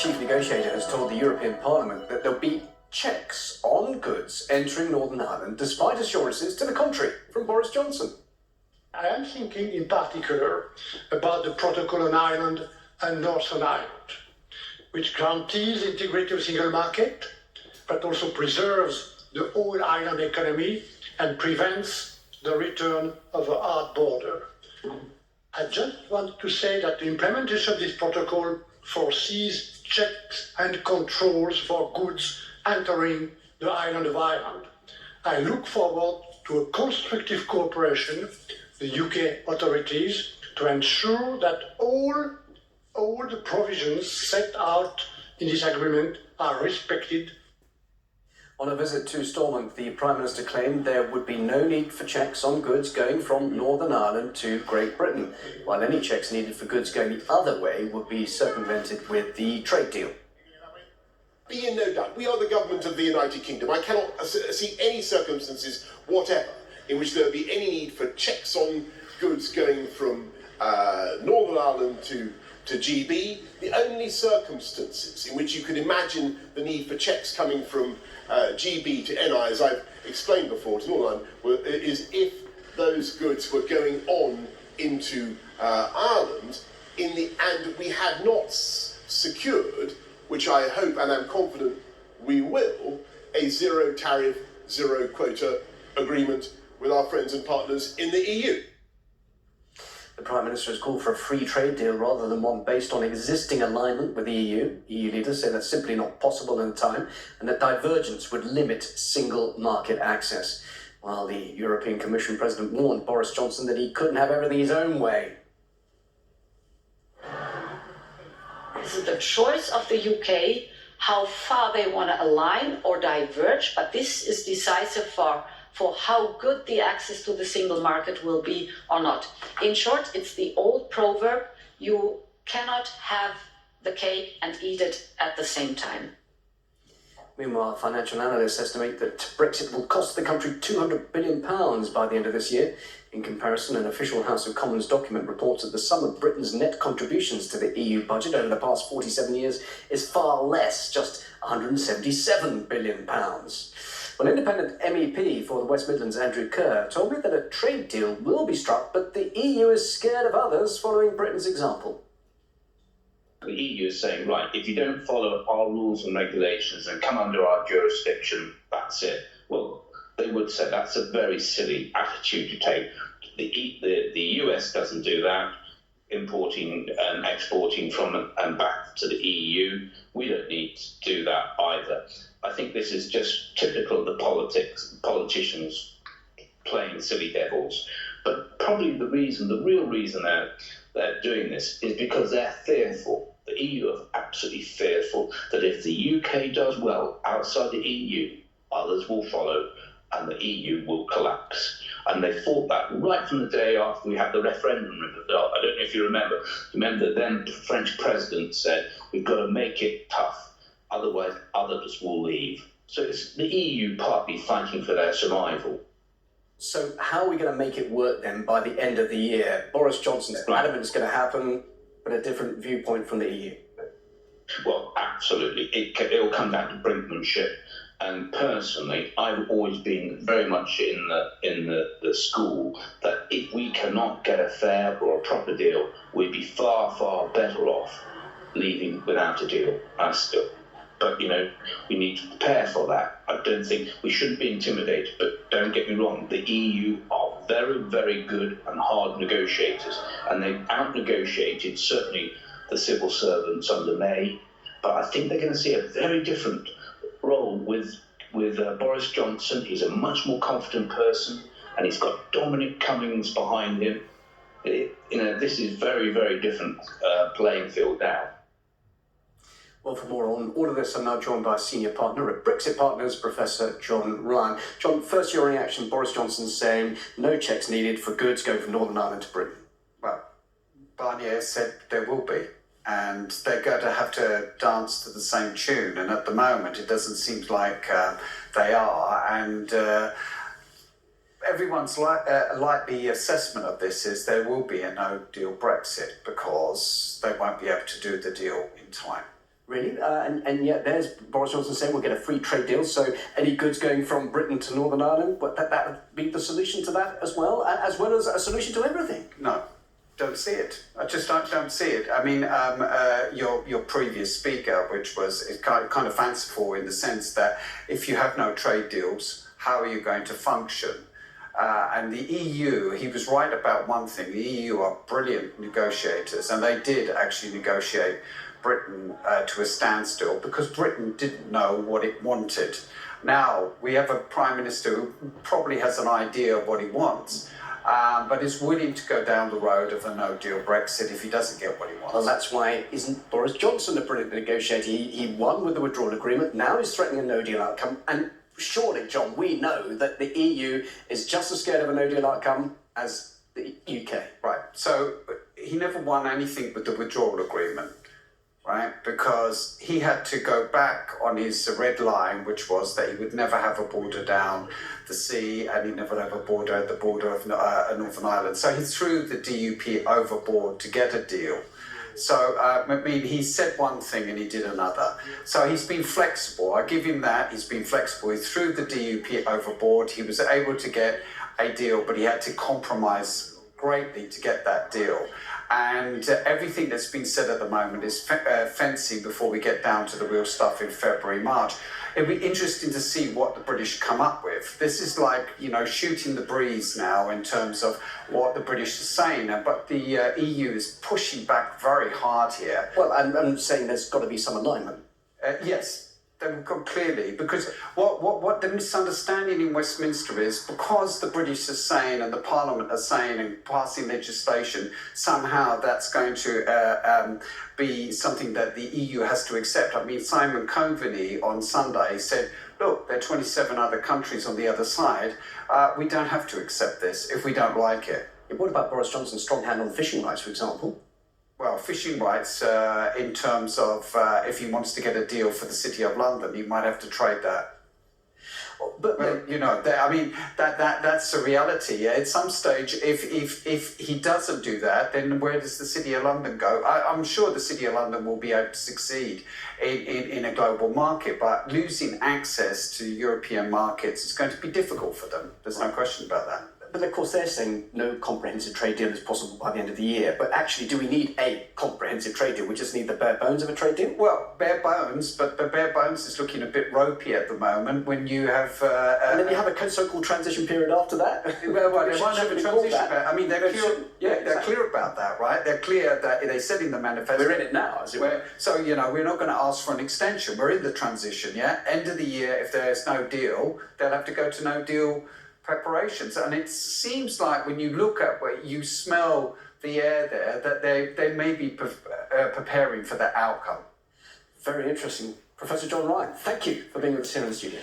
chief negotiator has told the European Parliament that there'll be checks on goods entering Northern Ireland, despite assurances to the contrary from Boris Johnson. I am thinking in particular about the protocol on Ireland and Northern Ireland, which guarantees the integrity of the single market, but also preserves the whole island economy and prevents the return of a hard border. I just want to say that the implementation of this protocol foresees checks and controls for goods entering the island of Ireland. I look forward to a constructive cooperation with the UK authorities to ensure that all the provisions set out in this agreement are respected. On a visit to Stormont, the Prime Minister claimed there would be no need for checks on goods going from Northern Ireland to Great Britain, while any checks needed for goods going the other way would be circumvented with the trade deal. Be in no doubt, we are the government of the United Kingdom. I cannot see any circumstances whatever in which there would be any need for checks on goods going from Northern Ireland to GB. The only circumstances in which you could imagine the need for checks coming from GB to NI, as I've explained before, to Northern Ireland, is if those goods were going on into Ireland and we had not secured, which I hope and am confident we will, a zero tariff, zero quota agreement with our friends and partners in the EU. The Prime Minister has called for a free trade deal rather than one based on existing alignment with the EU. EU leaders say that's simply not possible in time and that divergence would limit single market access. While the European Commission President warned Boris Johnson that he couldn't have everything his own way. This is the choice of the UK, how far they want to align or diverge, but this is decisive for how good the access to the single market will be or not. In short, it's the old proverb, you cannot have the cake and eat it at the same time. Meanwhile, financial analysts estimate that Brexit will cost the country £200 billion by the end of this year. In comparison, an official House of Commons document reports that the sum of Britain's net contributions to the EU budget over the past 47 years is far less, just £177 billion. Well, independent MEP for the West Midlands, Andrew Kerr, told me that a trade deal will be struck, but the EU is scared of others following Britain's example. The EU is saying, right, if you don't follow our rules and regulations and come under our jurisdiction, that's it. Well, they would say that's a very silly attitude to take. The US doesn't do that, importing and exporting from and back to the EU. We don't need to do that either. I think this is just typical of the politicians playing silly devils. But probably the real reason they're doing this is because they're fearful. The EU are absolutely fearful that if the UK does well outside the EU, others will follow and the EU will collapse. And they thought that right from the day after we had the referendum. I don't know if you remember. Remember then the French president said, we've got to make it tough, otherwise others will leave. So it's the EU partly fighting for their survival. So how are we going to make it work then by the end of the year? Boris Johnson's adamant it's going to happen, but a different viewpoint from the EU. Well, absolutely. It'll come down to brinkmanship. And personally, I've always been very much in the school that if we cannot get a fair or a proper deal, we'd be far, far better off leaving without a deal. But, we need to prepare for that. I don't think we shouldn't be intimidated, but don't get me wrong, the EU are very, very good and hard negotiators, and they've out-negotiated certainly the civil servants under May, but I think they're going to see a very different role with Boris Johnson. He's a much more confident person, and he's got Dominic Cummings behind him. This is very, very different playing field now. Well, for more on all of this, I'm now joined by a senior partner at Brexit Partners, Professor John Ryan. John, first your reaction, Boris Johnson saying no checks needed for goods going from Northern Ireland to Britain. Well, Barnier said there will be, and they're going to have to dance to the same tune, and at the moment it doesn't seem like they are, and everyone's likely assessment of this is there will be a no-deal Brexit because they won't be able to do the deal in time. Really? And yet there's Boris Johnson saying we'll get a free trade deal, so any goods going from Britain to Northern Ireland, but that would be the solution to that as well as a solution to everything. No, don't see it. I just don't see it. I mean, your previous speaker, which was kind of fanciful in the sense that if you have no trade deals, how are you going to function? And the EU, he was right about one thing. The EU are brilliant negotiators, and they did actually negotiate Britain to a standstill because Britain didn't know what it wanted. Now we have a Prime Minister who probably has an idea of what he wants, but is willing to go down the road of a no-deal Brexit if he doesn't get what he wants. Well, that's why isn't Boris Johnson a brilliant negotiator? He won with the withdrawal agreement, now he's threatening a no-deal outcome, and surely, John, we know that the EU is just as scared of a no-deal outcome as the UK. Right, so he never won anything with the withdrawal agreement. Right, because he had to go back on his red line, which was that he would never have a border down the sea and he'd never have a border at the border of Northern Ireland. So he threw the DUP overboard to get a deal. So, I mean, he said one thing and he did another. So he's been flexible. I give him that. He's been flexible. He threw the DUP overboard. He was able to get a deal, but he had to compromise greatly to get that deal. And everything that's been said at the moment is fencing before we get down to the real stuff in February, March. It'll be interesting to see what the British come up with. This is like, shooting the breeze now in terms of what the British are saying. But the EU is pushing back very hard here. Well, I'm saying there's got to be some alignment. Yes. Clearly, because what the misunderstanding in Westminster is, because the British are saying and the Parliament are saying and passing legislation, somehow that's going to be something that the EU has to accept. I mean, Simon Coveney on Sunday said, look, there are 27 other countries on the other side. We don't have to accept this if we don't like it. Yeah, what about Boris Johnson's strong hand on fishing rights, for example? Well, fishing rights, in terms of if he wants to get a deal for the City of London, he might have to trade that. But that's a reality. At some stage, if he doesn't do that, then where does the City of London go? I'm sure the City of London will be able to succeed in a global market, but losing access to European markets is going to be difficult for them. There's no question about that. But of course they're saying no comprehensive trade deal is possible by the end of the year. But actually, do we need a comprehensive trade deal? We just need the bare bones of a trade deal? Well, bare bones, but the bare bones is looking a bit ropey at the moment when you have... and then you have a so-called transition period after that? Well, they won't have a transition period. I mean, they're clear about that, right? They're clear that they said in the manifesto... We're in it now, as it were. So, we're not going to ask for an extension. We're in the transition, yeah? End of the year, if there's no deal, they'll have to go to no deal preparations, and it seems like when you look at where you smell the air there that they may be preparing for that outcome. Very interesting. Professor John Ryan, thank you for being with us here in the studio.